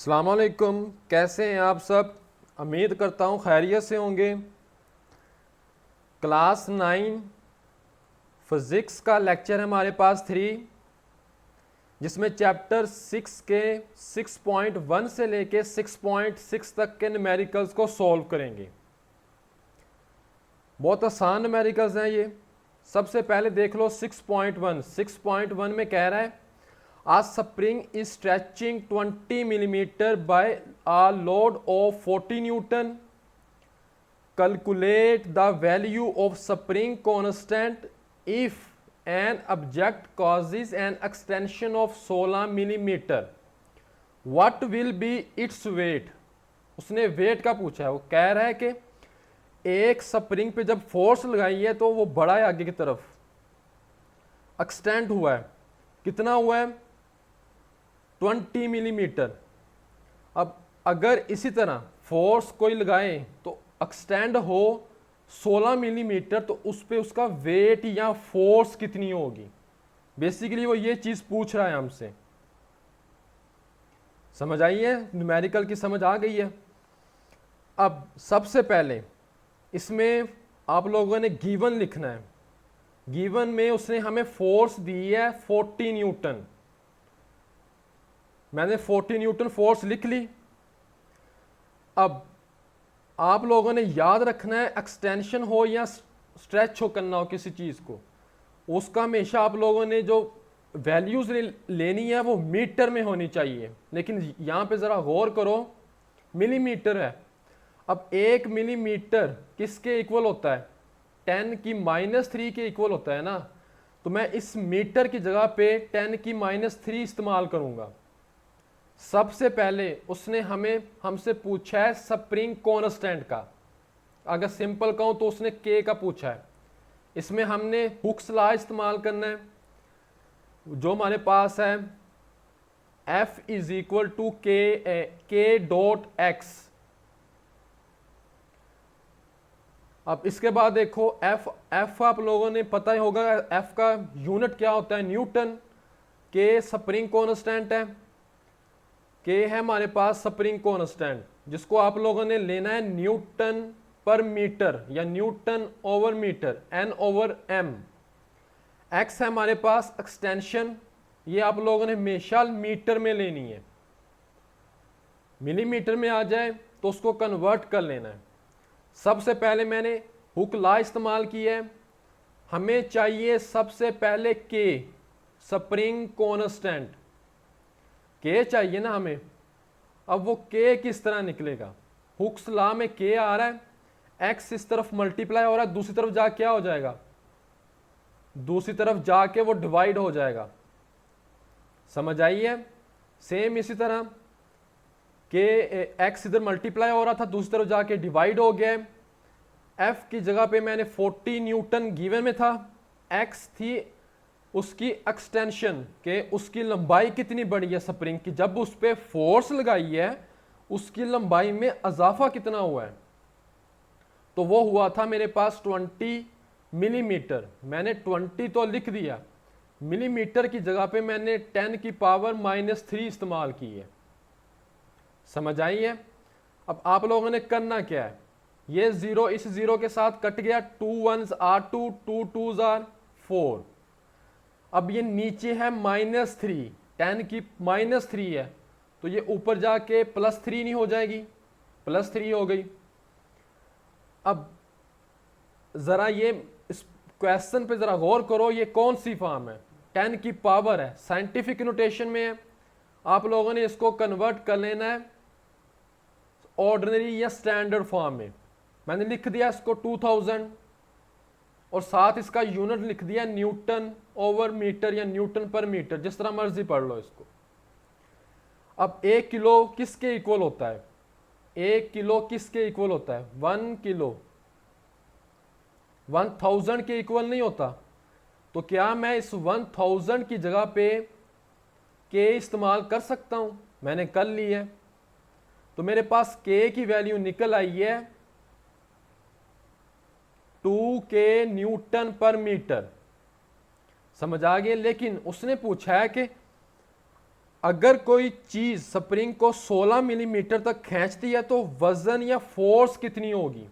अस्सलामुअलैकुम, कैसे हैं आप सब। उम्मीद करता हूँ खैरियत से होंगे। क्लास 9 फिज़िक्स का लेक्चर है हमारे पास 3, जिसमें चैप्टर 6 के 6.1 से लेके 6.6 तक के न्यूमेरिकल्स को सॉल्व करेंगे। बहुत आसान न्यूमेरिकल्स हैं ये। सबसे पहले देख लो 6.1। 6.1 में कह रहा है A spring is stretching 20 millimeter by a load of 40 Newton. Calculate the value of spring constant if an object causes an extension of 16 millimeter. What will be its weight? उसने वेट का पूछा है। वो कह रहा है कि एक स्प्रिंग पे जब फोर्स लगाई है तो वो बढ़ा है आगे की तरफ, एक्सटेंड हुआ है। कितना हुआ है? 20 मिलीमीटर। अब अगर इसी तरह फोर्स कोई लगाए तो एक्सटेंड हो 16 मिलीमीटर, तो उस पर उसका वेट या फोर्स कितनी होगी। बेसिकली वो ये चीज पूछ रहा है हमसे। समझ आई है? न्यूमेरिकल की समझ आ गई है। अब सबसे पहले इसमें आप लोगों ने गिवन लिखना है। गिवन में उसने हमें फोर्स दी है 40 न्यूटन। मैंने 40 न्यूटन फोर्स लिख ली। अब आप लोगों ने याद रखना है, एक्सटेंशन हो या स्ट्रेच हो करना हो किसी चीज़ को, उसका हमेशा आप लोगों ने जो वैल्यूज लेनी है वो मीटर में होनी चाहिए। लेकिन यहाँ पे ज़रा गौर करो, मिलीमीटर है। अब 1 मिलीमीटर किसके इक्वल होता है? 10⁻³ के इक्वल होता है ना। तो मैं इस मीटर की जगह पे 10⁻³ इस्तेमाल करूंगा। सबसे पहले उसने हमसे पूछा है स्प्रिंग कांस्टेंट का। अगर सिंपल कहूं तो उसने के का पूछा है। इसमें हमने हुक्स लॉ इस्तेमाल करना है। जो हमारे पास है F = K.X। अब इसके बाद देखो F आप लोगों ने पता ही होगा, F का यूनिट क्या होता है? न्यूटन। K स्प्रिंग कांस्टेंट है। के है हमारे पास स्प्रिंग कांस्टेंट, जिसको आप लोगों ने लेना है न्यूटन पर मीटर या Newton over metre, N/m। X है हमारे पास एक्सटेंशन, ये आप लोगों ने हमेशा मीटर में लेनी है। मिलीमीटर में आ जाए तो उसको कन्वर्ट कर लेना है। सबसे पहले मैंने हुक लॉ इस्तेमाल किया है। हमें चाहिए सबसे पहले के, स्प्रिंग कांस्टेंट के चाहिए ना हमें। अब वो के किस तरह निकलेगा? हुक्स लॉ में के आ रहा है, एक्स इस तरफ मल्टीप्लाई हो रहा है, दूसरी तरफ जाके क्या हो जाएगा? दूसरी तरफ जाके वो डिवाइड हो जाएगा। समझ आई है? सेम इसी तरह के एक्स इधर मल्टीप्लाई हो रहा था, दूसरी तरफ जाके डिवाइड हो गया। एफ की जगह पे मैंने 40 न्यूटन गिवन में था। एक्स थी उसकी एक्सटेंशन के, उसकी लंबाई कितनी बढ़ी है स्प्रिंग की, जब उस पर फोर्स लगाई है उसकी लंबाई में इजाफा कितना हुआ है? तो वो हुआ था मेरे पास 20 मिलीमीटर। मैंने 20 तो लिख दिया, मिलीमीटर की जगह पे मैंने 10⁻³ इस्तेमाल की है। समझ आई है? अब आप लोगों ने करना क्या है? ये जीरो इस जीरो के साथ कट गया, 2 1s are 2, 2 2s are 4। अब ये नीचे है -3, 10⁻³ है, तो ये ऊपर जाके +3 नहीं हो जाएगी? +3 हो गई। अब जरा ये इस क्वेश्चन पे जरा गौर करो, ये कौन सी फॉर्म है? 10 की पावर है, साइंटिफिक नोटेशन में है। आप लोगों ने इसको कन्वर्ट कर लेना है ऑर्डिनरी या स्टैंडर्ड फॉर्म में। मैंने लिख दिया इसको 2000 और साथ इसका यूनिट लिख दिया न्यूटन ओवर मीटर या न्यूटन पर मीटर, जिस तरह मर्जी पढ़ लो इसको। अब 1 किलो किसके इक्वल होता है? 1 किलो किसके इक्वल होता है? 1 किलो 1000 के इक्वल नहीं होता। तो क्या मैं इस 1000 की जगह पे के इस्तेमाल कर सकता हूं? मैंने कर ली है। तो मेरे पास के की वैल्यू निकल आई है 2K न्यूटन पर मीटर। समझ आ गया? लेकिन उसने पूछा है कि अगर कोई चीज स्प्रिंग को 16 मिलीमीटर तक खींचती है तो वजन या फोर्स कितनी होगी?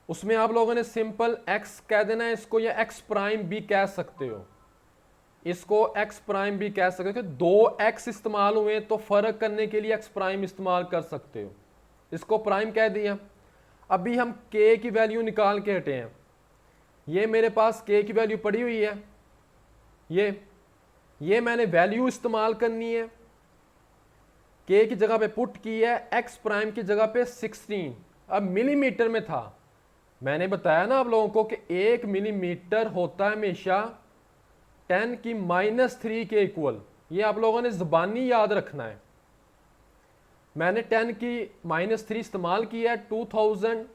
उसमें आप लोगों ने सिंपल x कह देना है इसको, या x प्राइम भी कह सकते हो, इसको x प्राइम भी कह सकते हो। दो x इस्तेमाल हुए तो फर्क करने के लिए x प्राइम इस्तेमाल कर सकते हो, इसको प्राइम कह दिया। अभी हम k की वैल्यू निकाल के हटे हैं, ये मेरे पास k की वैल्यू पड़ी हुई है, ये मैंने वैल्यू इस्तेमाल करनी है, k की जगह पे पुट की है, x प्राइम की जगह पे 16। अब मिलीमीटर में था, मैंने बताया ना आप लोगों को कि 1 मिलीमीटर होता है हमेशा 10 की -3 के इक्वल। ये आप लोगों ने ज़बानी याद रखना है। मैंने 10 की -3 इस्तेमाल किया है, 2000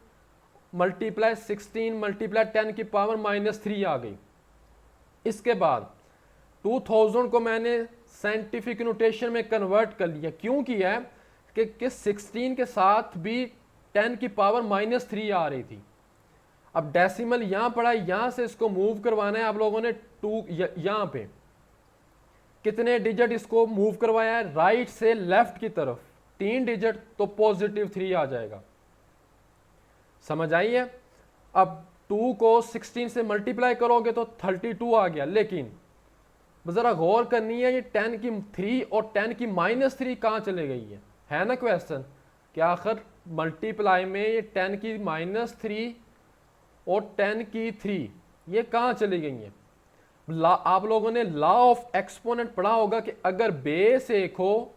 मल्टीप्लाई 16 मल्टीप्लाई 10 की पावर -3 आ गई। इसके बाद 2000 को मैंने साइंटिफिक नोटेशन में कन्वर्ट कर लिया। क्यों किया है कि 16 के साथ भी 10 की पावर -3 आ रही थी। अब डेसिमल यहां पड़ा, यहां से इसको मूव करवाना है आप लोगों ने 2 यहां पे कितने डिजिट इसको मूव करवाया है, राइट से लेफ्ट की तरफ 3 डिजिट, तो +3 आ जाएगा। समझ आई है? अब 2 को 16 से मल्टीप्लाई करोगे तो 32 आ गया। लेकिन जरा गौर करनी है, ये 10 की 3 और 10 की -3 कहां चले गई है ना क्वेश्चन, कि आखिर मल्टीप्लाई में ये 10 की -3 और 10 की 3 ये कहां चली गई हैं? आप लोगों ने लॉ ऑफ एक्सपोनेंट पढ़ा होगा कि अगर बेस एक हो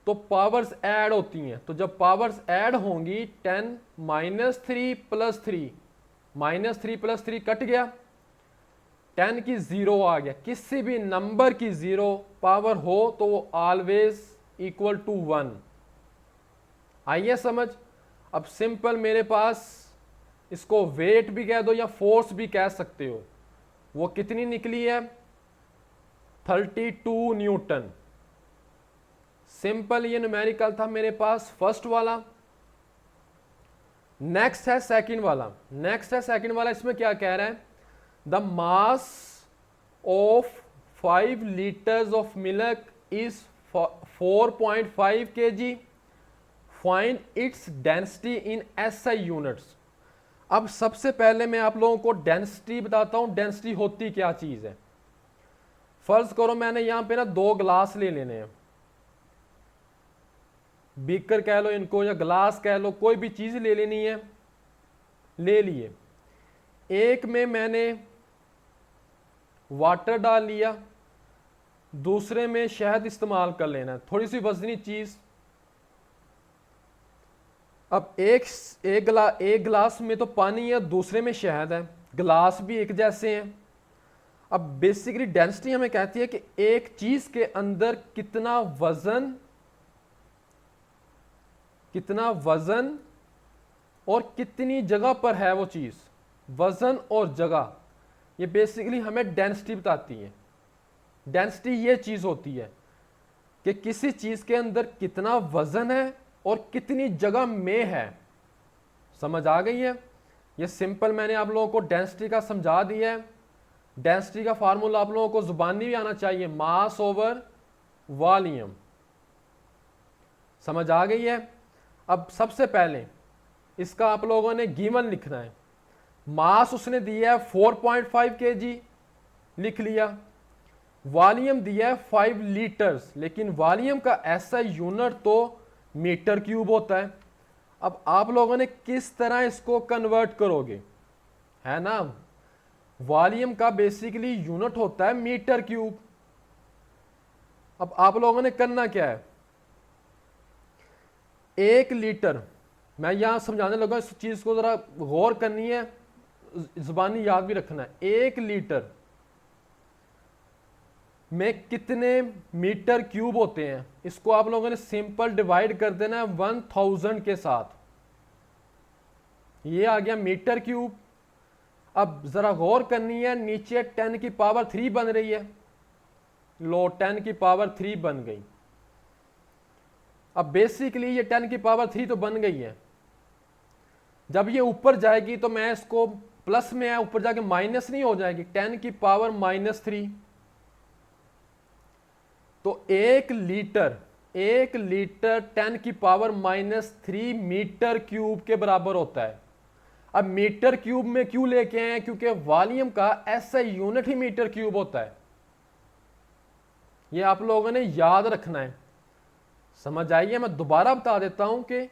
तो पावर्स ऐड होती हैं। तो जब पावर्स ऐड होंगी 10 -3 + 3 -3 + 3 कट गया, 10 की 0 आ गया। किसी भी नंबर की 0 पावर हो तो वो ऑलवेज इक्वल टू 1। आइए समझ। अब सिंपल मेरे पास इसको वेट भी कह दो या फोर्स भी कह सकते हो, वो कितनी निकली है? 32 न्यूटन। सिंपल ये न्यूमेरिकल था मेरे पास फर्स्ट वाला। नेक्स्ट है सेकंड वाला। इसमें क्या कह रहा है? The mass of 5 litres of milk is 4.5 kg, find its density in SI units. अब सबसे पहले मैं आप लोगों को डेंसिटी बताता हूं, डेंसिटी होती क्या चीज है। फर्ज करो मैंने यहां पे ना 2 ग्लास ले लेने हैं, बीकर कह लो इनको या ग्लास कह लो, कोई भी चीज ले लेनी है, ले लिए। एक में मैंने वाटर डाल लिया, दूसरे में शहद इस्तेमाल कर लेना, थोड़ी सी वजनी चीज। अब एक गिलास में तो पानी है, दूसरे में शहद है, गिलास भी एक जैसे हैं। अब बेसिकली डेंसिटी हमें कहती है कि एक चीज के अंदर कितना वजन और कितनी जगह पर है वो चीज। वजन और जगह ये बेसिकली हमें डेंसिटी बताती है। डेंसिटी ये चीज होती है कि किसी चीज के अंदर कितना वजन है और कितनी जगह में है। समझ आ गई है? ये सिंपल मैंने आप लोगों को डेंसिटी का समझा दिया है। डेंसिटी का फार्मूला आप लोगों को जुबानी भी आना चाहिए, मास ओवर वॉल्यूम। समझ आ गई है? अब सबसे पहले इसका आप लोगों ने गिवन लिखना है। मास उसने दिया है 4.5 kg, लिख लिया। वॉल्यूम दिया है 5 लीटर्स, लेकिन वॉल्यूम का ऐसा यूनिट तो मीटर क्यूब होता है। अब आप लोगों ने किस तरह इसको कन्वर्ट करोगे, है ना? वॉल्यूम का बेसिकली यूनिट होता है मीटर क्यूब। अब आप लोगों ने करना क्या है, 1 लीटर, मैं यहां समझाने लगा, इस चीज को जरा गौर करनी है, जुबानी याद भी रखना है। 1 लीटर में कितने मीटर क्यूब होते हैं, इसको आप लोगों ने सिंपल डिवाइड कर देना है 1000 के साथ। ये आ गया मीटर क्यूब। अब जरा गौर करनी है, नीचे 10 की पावर 3 बन रही है, लो 10 की पावर 3 बन गई। अब बेसिकली ये 10 की पावर 3 तो बन गई है। जब ये ऊपर जाएगी तो मैं इसको प्लस में है, ऊपर जाके माइनस नहीं हो जाएगी, 10 की पावर -3। तो 1 लीटर 10 की पावर -3 मीटर क्यूब के बराबर होता है। अब मीटर क्यूब में क्यों लेके आए हैं? क्योंकि वॉल्यूम का ऐसा यूनिट ही मीटर क्यूब होता है। ये आप लोगों ने याद रखना है। समझ आइए, मैं दोबारा बता देता हूं कि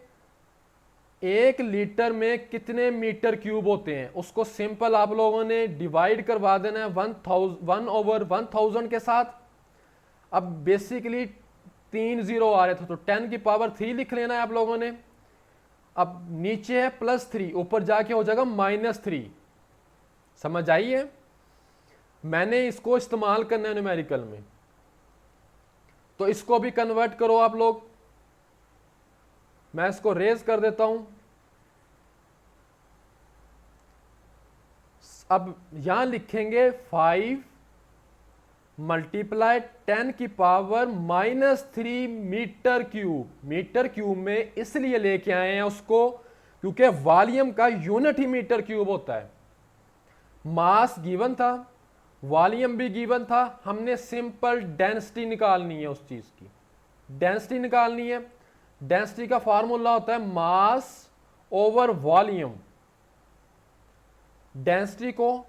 1 लीटर में कितने मीटर क्यूब होते हैं। उसको सिंपल आप लोगों ने डिवाइड करवा देना है 1/1000 के साथ। अब बेसिकली 3 जीरो आ रहे थे तो 10 की पावर 3 लिख लेना है आप लोगों ने। अब नीचे है +3, ऊपर जाके हो जाएगा -3। समझ आइए, मैंने इसको इस्तेमाल करना है न्यूमेरिकल में, तो इसको भी कन्वर्ट करो आप लोग। मैं इसको रेज कर देता हूं। अब यहां लिखेंगे 5 × 10 की power -3 meter cube. Meter cube में इसलिए लेके आए हैं उसको क्योंकि वॉल्यूम का यूनिट ही मीटर क्यूब होता है। मास गिवन था, वॉल्यूम भी गिवन था, हमने सिंपल डेंसिटी निकालनी है। उस चीज की डेंसिटी निकालनी है। डेंसिटी का फार्मूला होता है मास ओवर वॉल्यूम। डेंसिटी को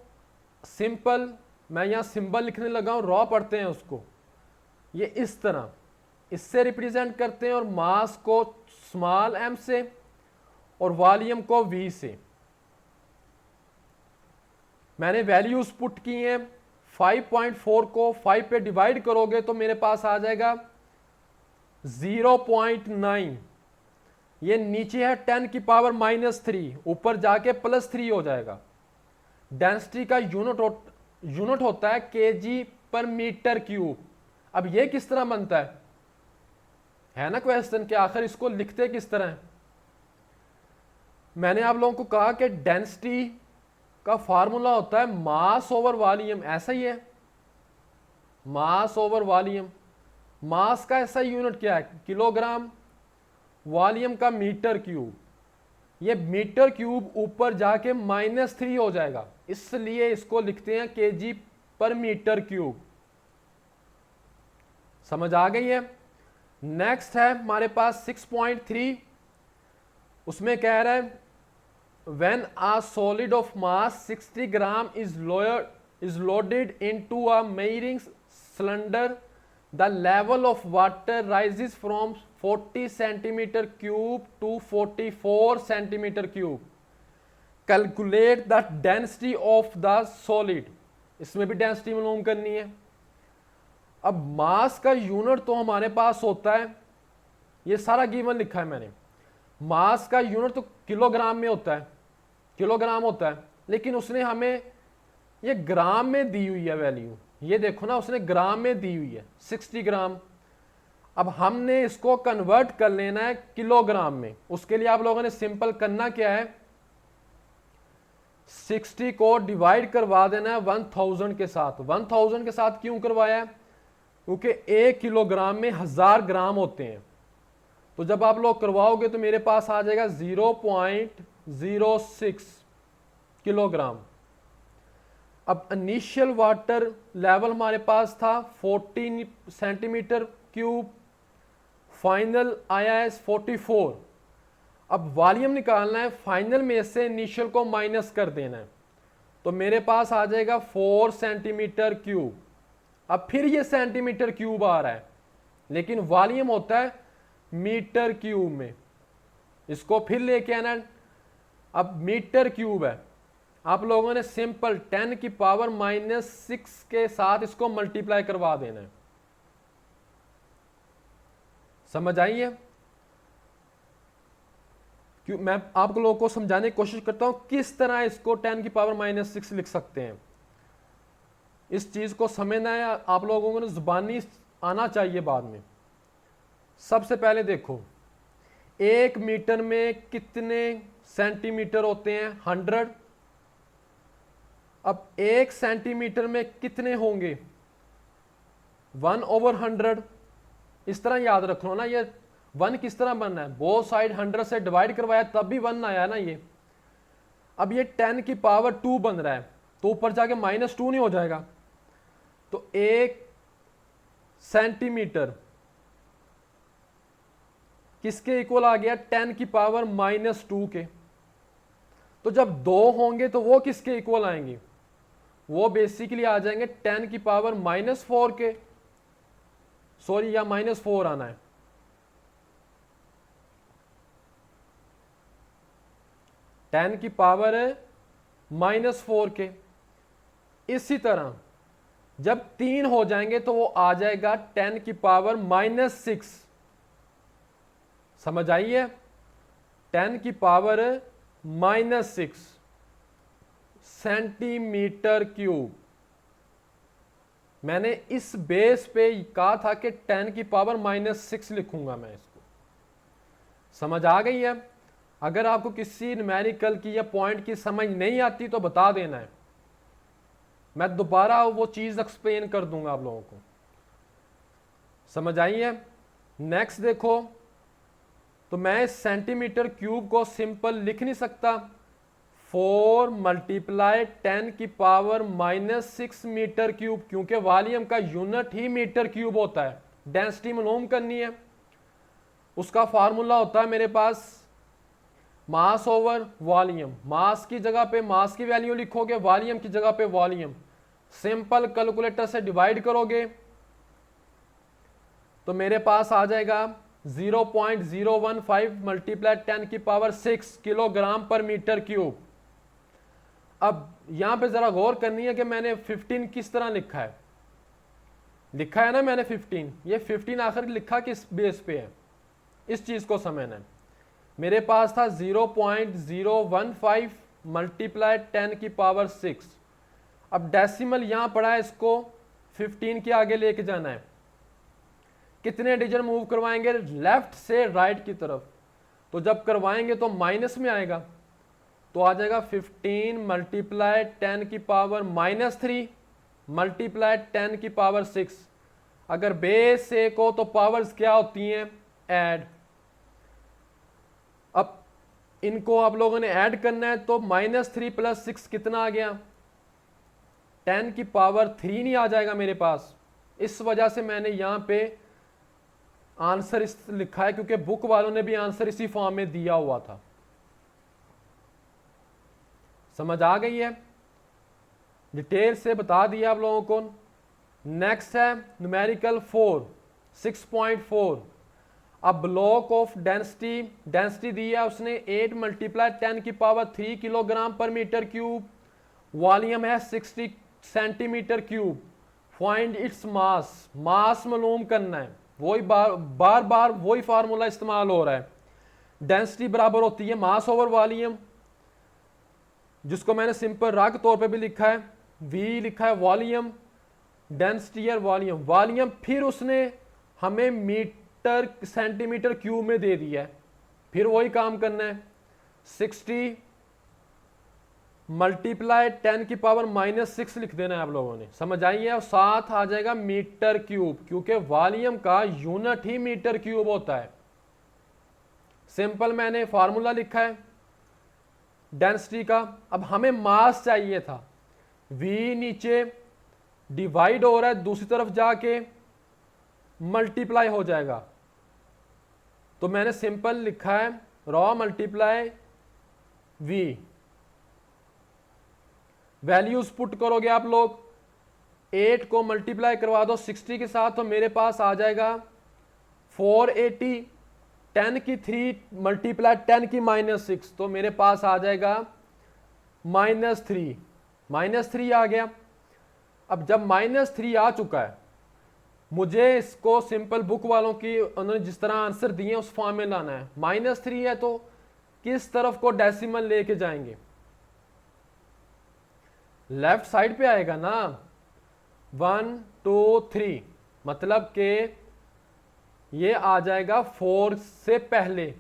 सिंपल, मैं यहां सिंबल लिखने लगा हूं, रॉ पढ़ते हैं उसको, ये इस तरह इससे रिप्रेजेंट करते हैं, और मास को स्मॉल m से और वॉल्यूम को v से। मैंने वैल्यूज पुट की हैं। 5.4 को 5 पे डिवाइड करोगे तो मेरे पास आ जाएगा 0.9। ये नीचे है 10 की पावर -3, ऊपर जाके +3 हो जाएगा। डेंसिटी का यूनिट होता है kg/मीटर क्यूब। अब ये किस तरह बनता है ना क्वेश्चन कि आखिर इसको लिखते किस तरह है। मैंने आप लोगों को कहा कि डेंसिटी का फार्मूला होता है मास ओवर वॉल्यूम। ऐसा ही है, मास ओवर वॉल्यूम। मास का ऐसा यूनिट क्या है? किलोग्राम। वॉल्यूम का मीटर क्यूब। ये मीटर क्यूब ऊपर जाके -3 हो जाएगा, इसलिए इसको लिखते हैं kg/मीटर क्यूब। समझ आ गई है। नेक्स्ट है हमारे पास 6.3। उसमें कह रहा है when a solid of mass 60 gram is loaded into a measuring cylinder, the level of water rises from 40 centimeter cube to 44 centimeter cube. Calculate the density of the solid. इसमें भी डेंसिटी मालूम करनी है। अब मास का यूनिट तो हमारे पास होता है, ये सारा गिवन लिखा है मैंने। मास का यूनिट तो किलोग्राम में होता है, किलोग्राम होता है, लेकिन उसने हमें ये ग्राम में दी हुई है वैल्यू। ये देखो ना, उसने ग्राम में दी हुई है 60 ग्राम। अब हमने इसको कन्वर्ट कर लेना है किलोग्राम में। उसके लिए आप लोगों ने सिंपल करना क्या है, 60 को डिवाइड करवा देना है 1000 के साथ। 1000 के साथ क्यों करवाया है? क्योंकि 1 किलोग्राम में 1000 ग्राम होते हैं। तो जब आप लोग करवाओगे तो मेरे पास आ जाएगा 0.06 किलोग्राम। अब इनिशियल वाटर लेवल हमारे पास था 14 सेंटीमीटर क्यूब, फाइनल आया है 44। अब वॉल्यूम निकालना है, फाइनल में से इनिशियल को माइनस कर देना है, तो मेरे पास आ जाएगा 4 सेंटीमीटर क्यूब। अब फिर ये सेंटीमीटर क्यूब आ रहा है, लेकिन वॉल्यूम होता है मीटर क्यूब में। इसको फिर लेके आना। अब मीटर क्यूब है, आप लोगों ने सिंपल 10 की पावर -6 के साथ इसको मल्टीप्लाई करवा देना है। समझ आई है? क्यों मैं आप लोगों को समझाने की कोशिश करता हूं किस तरह इसको 10 की पावर -6 लिख सकते हैं। इस चीज को समझना है, आप लोगों को जुबानी आना चाहिए बाद में। सबसे पहले देखो, 1 मीटर में कितने सेंटीमीटर होते हैं? 100। अब 1 सेंटीमीटर में कितने होंगे? 1/100। इस तरह याद रखो ना, ये 1 किस तरह बनना है, बोथ साइड 100 से डिवाइड करवाया तब भी 1 आया ना ये। अब ये 10 की पावर 2 बन रहा है, तो ऊपर जाके -2 नहीं हो जाएगा? तो 1 सेंटीमीटर किसके इक्वल आ गया, 10 की पावर -2 के। तो जब 2 होंगे तो वो किसके इक्वल आएंगे, वो बेसिकली आ जाएंगे 10 की पावर -4 के, सॉरी या -4 आना है, 10 की पावर -4 के। इसी तरह जब 3 हो जाएंगे तो वो आ जाएगा 10 की पावर -6। समझ आई है, 10 की पावर -6 सेंटीमीटर क्यूब। मैंने इस बेस पे कहा था कि 10 की पावर -6 लिखूंगा मैं इसको। समझ आ गई है? अगर आपको किसी न्यूमेरिकल की या पॉइंट की समझ नहीं आती तो बता देना है, मैं दोबारा वो चीज एक्सप्लेन कर दूंगा आप लोगों को। समझ आई है? नेक्स्ट देखो, तो मैं सेंटीमीटर क्यूब को सिंपल लिख नहीं सकता, 4 × 10 की पावर -6 मीटर क्यूब, क्योंकि वॉल्यूम का यूनिट ही मीटर क्यूब होता है। डेंसिटी मालूम करनी है, उसका फार्मूला होता है मेरे पास मास ओवर वॉल्यूम। मास की जगह पे मास की वैल्यू लिखोगे, वॉल्यूम की जगह पे वॉल्यूम। सिंपल कैलकुलेटर से डिवाइड करोगे तो मेरे पास आ जाएगा 0.015 × 10 की power 6 kilogram per metre cube. अब यहां पे जरा गौर करनी है कि मैंने 15 किस तरह लिखा है। लिखा है ना मैंने 15, ये 15 आखिर लिखा किस बेस पे है, इस चीज को समझना है। मेरे पास था 0.015 × 10 की पावर 6। अब डेसिमल यहां पड़ा है, इसको 15 के आगे लेके जाना है। कितने डिजिट मूव करवाएंगे लेफ्ट से राइट की तरफ, तो जब करवाएंगे तो माइनस में आएगा, तो आ जाएगा 15 × 10 की पावर -3 × 10 की पावर 6। अगर बेस एक हो तो पावर्स क्या होती हैं, ऐड। अब इनको आप लोगों ने ऐड करना है, तो -3 + 6 कितना आ गया, 10 की पावर 3 नहीं आ जाएगा मेरे पास। इस वजह से मैंने यहां पे आंसर इस लिखा है, क्योंकि बुक वालों ने भी आंसर इसी फॉर्म में दिया हुआ था। समझ आ गई है? डिटेल से बता दिया आप लोगों को। नेक्स्ट है न्यूमेरिकल 4 6.4। अब ब्लॉक ऑफ डेंसिटी दी है उसने 8 × 10 की power 3 kilogram per metre cube. Volume है 60 centimetre cube. Find its mass, mass मालूम करना है। वही बार बार वही फार्मूला इस्तेमाल हो रहा है। डेंसिटी बराबर होती है मास ओवर वॉल्यूम, जिसको मैंने सिंपल रा के तौर पे भी लिखा है, वी लिखा है वॉल्यूम, डेंसिटी और वॉल्यूम। वॉल्यूम फिर उसने हमें मीटर सेंटीमीटर क्यूब में दे दिया है, फिर वही काम करना है। 60 × 10 की पावर -6 लिख देना है आप लोगों ने। समझ आई है? और साथ आ जाएगा मीटर क्यूब, क्योंकि वॉल्यूम का यूनिट ही मीटर क्यूब होता है। सिंपल मैंने फार्मूला लिखा है डेंसिटी का। अब हमें मास चाहिए था, v नीचे डिवाइड हो रहा है, दूसरी तरफ जाके मल्टीप्लाई हो जाएगा, तो मैंने सिंपल लिखा है raw multiply v। Values put करोगे आप लोग, 8 को मल्टीप्लाई करवा दो 60 के साथ, तो मेरे पास आ जाएगा 480। 10 की 3 × 10 की -6, तो मेरे पास आ जाएगा -3। -3 आ गया। अब जब -3 आ चुका है, मुझे इसको सिंपल बुक वालों की उन्होंने जिस तरह आंसर दिए उस फॉर्म में लाना है। -3 है तो किस तरफ को डेसिमल लेके जाएंगे, लेफ्ट साइड पे आएगा ना। 1 2 3, मतलब कि ये आ जाएगा 4 से पहले।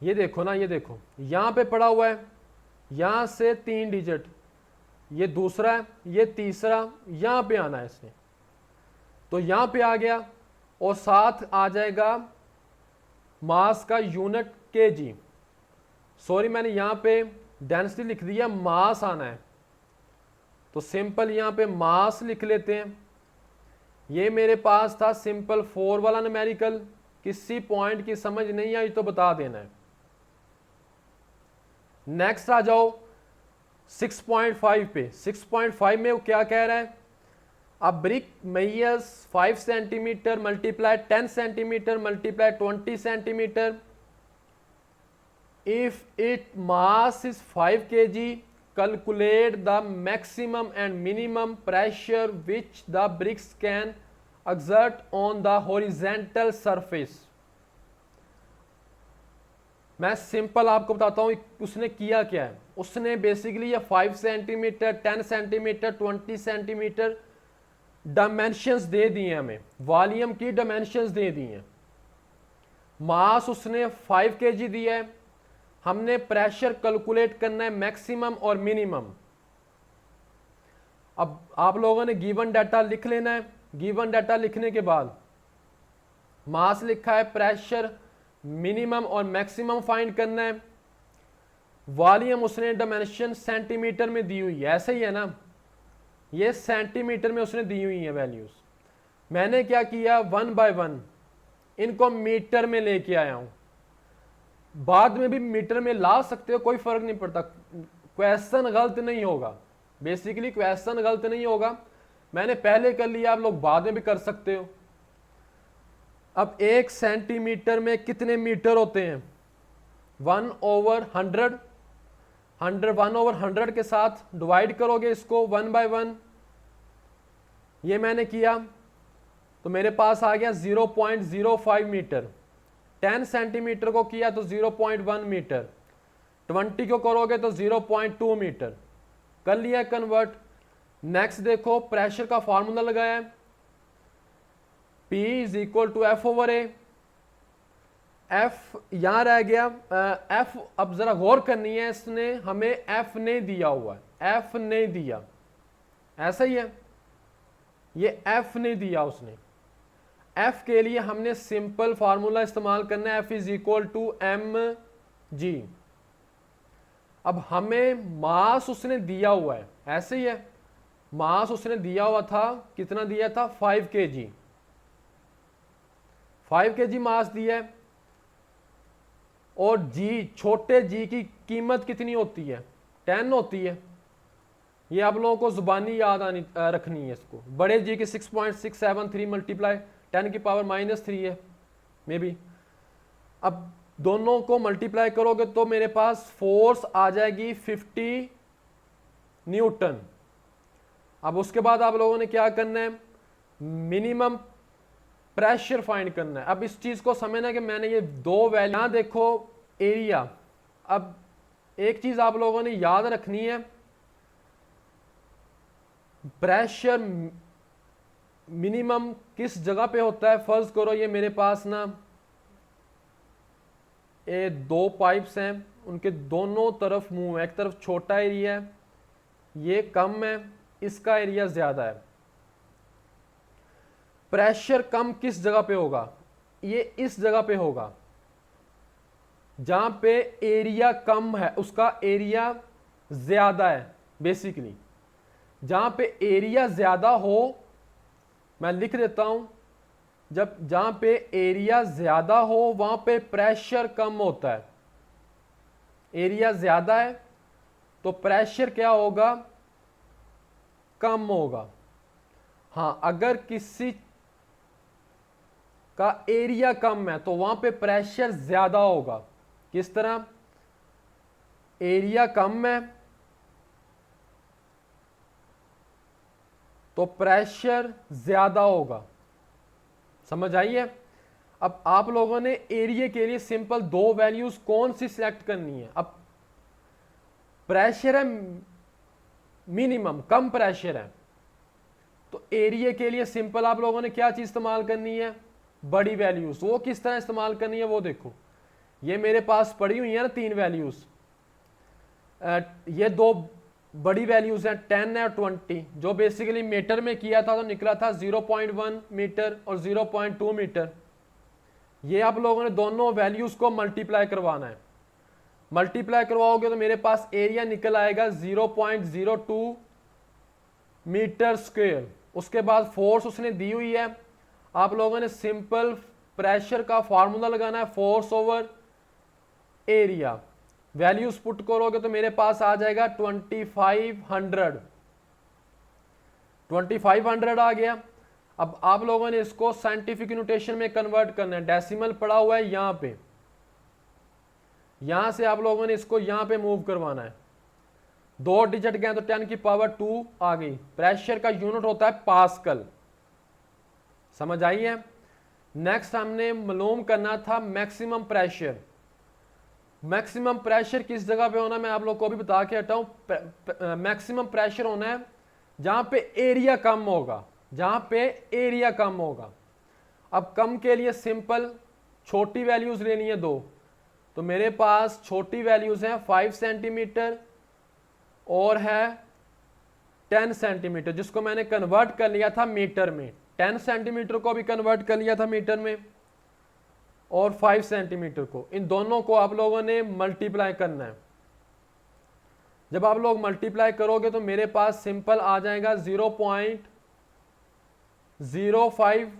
ये देखो ना, ये देखो यहां पे पड़ा हुआ है, यहां से 3 डिजिट, ये दूसरा है, ये तीसरा, यहां पे आना है इसने, तो यहां पे आ गया। और साथ आ जाएगा मास का यूनिट केजी। सॉरी मैंने यहां पे डेंसिटी लिख दिया, मास आना है, तो सिंपल यहां पे मास लिख लेते हैं। ये मेरे पास था सिंपल 4 वाला न्यूमेरिकल। किसी पॉइंट की समझ नहीं आई तो बता देना है। नेक्स्ट आ जाओ 6.5 पे। 6.5 में वो क्या कह रहा है, a brick measures 5 centimeter multiply 10 centimeter multiply 20 centimeter. If its mass is 5 kg, calculate the maximum and minimum pressure which the bricks can exert on the horizontal surface. मैं सिंपल आपको बताता हूँ उसने किया क्या है। उसने बेसिकली ये 5 सेंटीमीटर 10 सेंटीमीटर 20 सेंटीमीटर डायमेंशंस दे दिए हैं, हमें वॉल्यूम की डायमेंशंस दे दी हैं। मास उसने 5 kg दिया है, हमने प्रेशर कैलकुलेट करना है मैक्सिमम और मिनिमम। अब आप लोगों ने गिवन डाटा लिख लेना है। गिवन डाटा लिखने के बाद मास लिखा है, प्रेशर मिनिमम और मैक्सिमम फाइंड करना है। वॉल्यूम उसने डायमेंशन सेंटीमीटर में दी हुई है, ऐसे ही है ना, ये सेंटीमीटर में उसने दी हुई है वैल्यूज। मैंने क्या किया, 1 बाय 1 इनको मीटर में लेके आया हूं। बाद में भी मीटर में ला सकते हो, कोई फर्क नहीं पड़ता, क्वेश्चन गलत नहीं होगा। बेसिकली क्वेश्चन गलत नहीं होगा। मैंने पहले कर लिया, आप लोग बाद में भी कर सकते हो। अब 1 सेंटीमीटर में कितने मीटर होते हैं, 1/100। 1/100 के साथ डिवाइड करोगे इसको 1 बाय 1। ये मैंने किया तो मेरे पास आ गया 0.05 मीटर। 10 सेंटीमीटर को किया तो 0.1 मीटर। 20 को करोगे तो 0.2 मीटर। कर लिया कन्वर्ट। नेक्स्ट देखो, प्रेशर का फॉर्मूला लगाया है, P is equal to F/A। F यहां रह गया, F अब जरा गौर करनी है, इसने हमें F नहीं दिया हुआ है, F नहीं दिया, ऐसा ही है, ये F नहीं दिया उसने। F के लिए हमने सिंपल फार्मूला इस्तेमाल करना है, F is equal to mg। अब हमें मास उसने दिया हुआ है, ऐसे ही है, मास उसने दिया हुआ था, कितना दिया था, 5 kg। 5 kg मास दिया है। और g, छोटे g की कीमत कितनी होती है, 10 होती है। ये आप लोगों को जुबानी याद रखनी है इसको। बड़े g की 6.673 मल्टीप्लाई 10 की पावर -3 है मे बी। अब दोनों को मल्टीप्लाई करोगे तो मेरे पास फोर्स आ जाएगी 50 न्यूटन। अब उसके बाद आप लोगों ने क्या करना है, मिनिमम प्रेशर फाइंड करना है। अब इस चीज को समझना है कि मैंने ये दो वैल्यू, यहां देखो एरिया। अब एक चीज आप लोगों ने याद रखनी है, प्रेशर मिनिमम किस जगह पे होता है। फर्ज करो ये मेरे पास ना ये 2 पाइप्स हैं, उनके दोनों तरफ मुंह है, एक तरफ छोटा एरिया है, ये कम है, इसका एरिया ज्यादा है। प्रेशर कम किस जगह पे होगा, ये इस जगह पे होगा जहां पे एरिया कम है, उसका एरिया ज्यादा है। बेसिकली जहां पे एरिया ज्यादा हो, मैं लिख देता हूं, जहां पे एरिया ज्यादा हो वहां पे प्रेशर कम होता है। एरिया ज्यादा है तो प्रेशर क्या होगा, कम होगा। हां, अगर किसी का एरिया कम है तो वहां पे प्रेशर ज्यादा होगा। किस तरह, एरिया कम है तो प्रेशर ज्यादा होगा। समझ आई है। अब आप लोगों ने एरिया के लिए सिंपल दो वैल्यूज कौन सी सिलेक्ट करनी है। अब प्रेशर है मिनिमम, कम प्रेशर है, तो एरिया के लिए सिंपल आप लोगों ने क्या चीज इस्तेमाल करनी है, बड़ी वैल्यूज। वो किस तरह इस्तेमाल करनी है वो देखो, ये मेरे पास पड़ी हुई है ना 3 वैल्यूज। ये दो बड़ी वैल्यूज हैं 10 और 20, जो बेसिकली मीटर में किया था तो निकला था 0.1 मीटर और 0.2 मीटर। ये आप लोगों ने दोनों वैल्यूज को मल्टीप्लाई करवाना है। मल्टीप्लाई करवाओगे तो मेरे पास एरिया निकल आएगा 0.02 मीटर स्क्वायर। उसके बाद फोर्स उसने दी हुई है, आप लोगों ने सिंपल प्रेशर का फार्मूला लगाना है, force over area. Values put करोगे तो मेरे पास आ जाएगा 2500 आ गया। अब आप लोगों ने इसको साइंटिफिक नोटेशन में कन्वर्ट करना है, डेसिमल पड़ा हुआ है यहां पे, यहां से आप लोगों ने इसको यहां पे मूव करवाना है। 2 डिजिट गए तो 10 की पावर 2 आ गई। प्रेशर का यूनिट होता है पास्कल, समझ आई है। नेक्स्ट हमने मालूम करना था मैक्सिमम प्रेशर। मैक्सिमम प्रेशर किस जगह पे होना, मैं आप लोग को भी बता के हटा हूं। मैक्सिमम प्रेशर होना है जहां पे एरिया कम होगा, जहां पे एरिया कम होगा। अब कम के लिए सिंपल छोटी वैल्यूज लेनी है 2, तो मेरे पास छोटी वैल्यूज हैं 5 सेंटीमीटर और है 10 सेंटीमीटर, जिसको मैंने कन्वर्ट कर लिया था मीटर में। 10 सेंटीमीटर को भी कन्वर्ट कर लिया था मीटर में और 5 सेंटीमीटर को, इन दोनों को आप लोगों ने मल्टीप्लाई करना है। जब आप लोग मल्टीप्लाई करोगे तो मेरे पास सिंपल आ जाएगा 0.05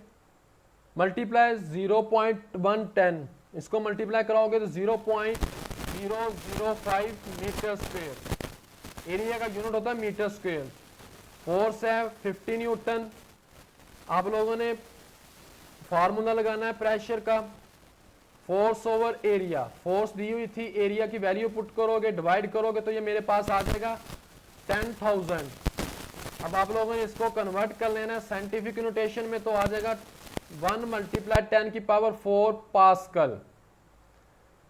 मल्टीप्लाई 0.110, इसको मल्टीप्लाई कराओगे तो 0.005 मीटर स्क्वायर। एरिया का यूनिट होता है मीटर स्क्वायर। फोर्स है 50 न्यूटन। आप लोगों ने फार्मूला लगाना है प्रेशर का, फोर्स ओवर एरिया। फोर्स दी हुई थी, एरिया की वैल्यू पुट करोगे, डिवाइड करोगे तो ये मेरे पास आ जाएगा 10,000। अब आप लोगों ने इसको कन्वर्ट कर लेना है साइंटिफिक नोटेशन में, तो आ जाएगा 1 मल्टीप्लाई 10 की पावर 4 पास्कल।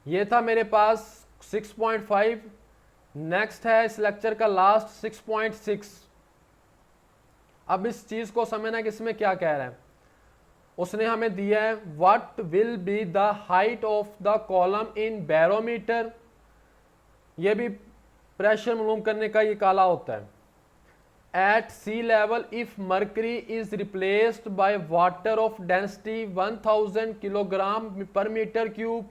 ये था मेरे पास 6.5। नेक्स्ट है इस लेक्चर का लास्ट 6.6। अब इस चीज को समझना कि इसमें क्या कह रहा है। उसने हमें दिया है what will be the height of the column in barometer. यह भी प्रेशर मालूम करने का ये काला होता है। At sea level if mercury is replaced by water of density 1000 kilogram per metre cube,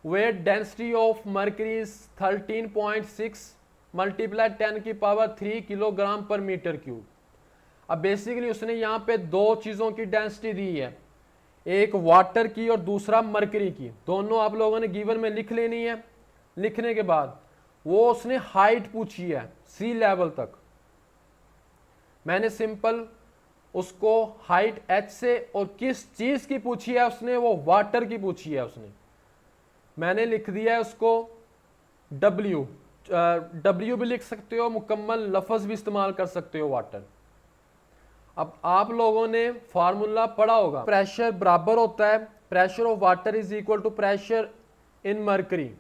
where density of mercury is 13.6 multiply 10 की power 3 kilogram per metre cube. अब बेसिकली उसने यहाँ पे 2 चीज़ों की डेंसिटी दी है, एक वाटर की और दूसरा मर्करी की। दोनों आप लोगों ने गिवन में लिख लेनी है। लिखने के बाद वो उसने हाइट पूछी है सी लेवल तक। मैंने सिंपल उसको हाइट एच से, और किस चीज़ की पूछी है उसने, वो वाटर की पूछी है उसने। मैंने लिख दिया है उसको W। W भी लिख सकते हो, मुकम्मल लफ्ज़ भी इस्तेमाल कर सकते हो वाटर। अब आप लोगों ने फार्मूला पढ़ा होगा, प्रेशर बराबर होता है pressure of water is equal to pressure in mercury.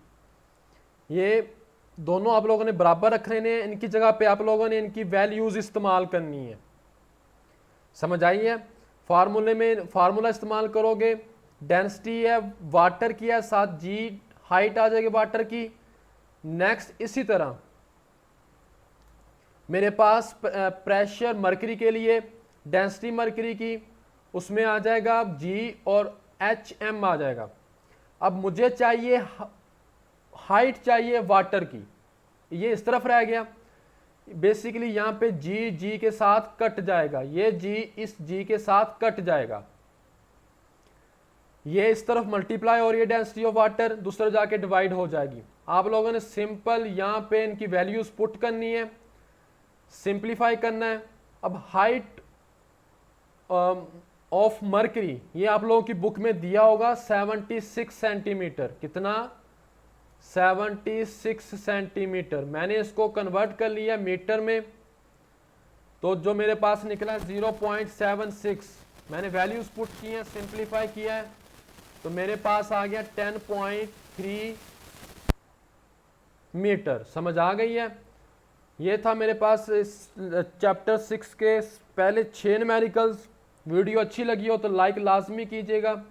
ये दोनों आप लोगों ने बराबर रख लेने हैं, इनकी जगह पे आप लोगों ने इनकी वैल्यूज इस्तेमाल करनी है। समझ आई है। फार्मूले में फार्मूला इस्तेमाल करोगे, डेंसिटी है वाटर की है, साथ जी हाइट आ जाएगी वाटर की। नेक्स्ट इसी तरह मेरे पास प्रेशर मर्करी के लिए डेंसिटी मर्करी की, उसमें आ जाएगा जी और HM आ जाएगा। अब मुझे चाहिए हाइट चाहिए वाटर की, ये इस तरफ रह गया। बेसिकली यहाँ पे जी के साथ कट जाएगा, ये जी इस जी के साथ कट जाएगा, ये इस तरफ मल्टीप्लाई और ये डेंसिटी ऑफ वाटर दूसरे जाके डिवाइड हो जाएगी। आप लोगों ने सिंपल यहाँ पे इनकी वैल्यूज पुट करनी है, सिंप्लीफाई करना है। अब हाइट ऑफ मर्करी, ये आप लोगों की बुक में दिया होगा 76 सेंटीमीटर। कितना? 76 सेंटीमीटर। मैंने इसको कन्वर्ट कर लिया मीटर में, तो जो मेरे पास निकला 0.76। मैंने वैल्यूज पुट की हैं, सिंप्लीफाई किया है, तो मेरे पास आ गया 10.3 मीटर। समझ आ गई है। ये था मेरे पास इस चैप्टर 6 के पहले 6 न्यूमेरिकल्स। वीडियो अच्छी लगी हो तो लाइक लाजमी कीजिएगा।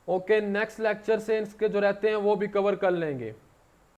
ओके, नेक्स्ट लेक्चर से इसके जो रहते हैं वो भी कवर कर लेंगे।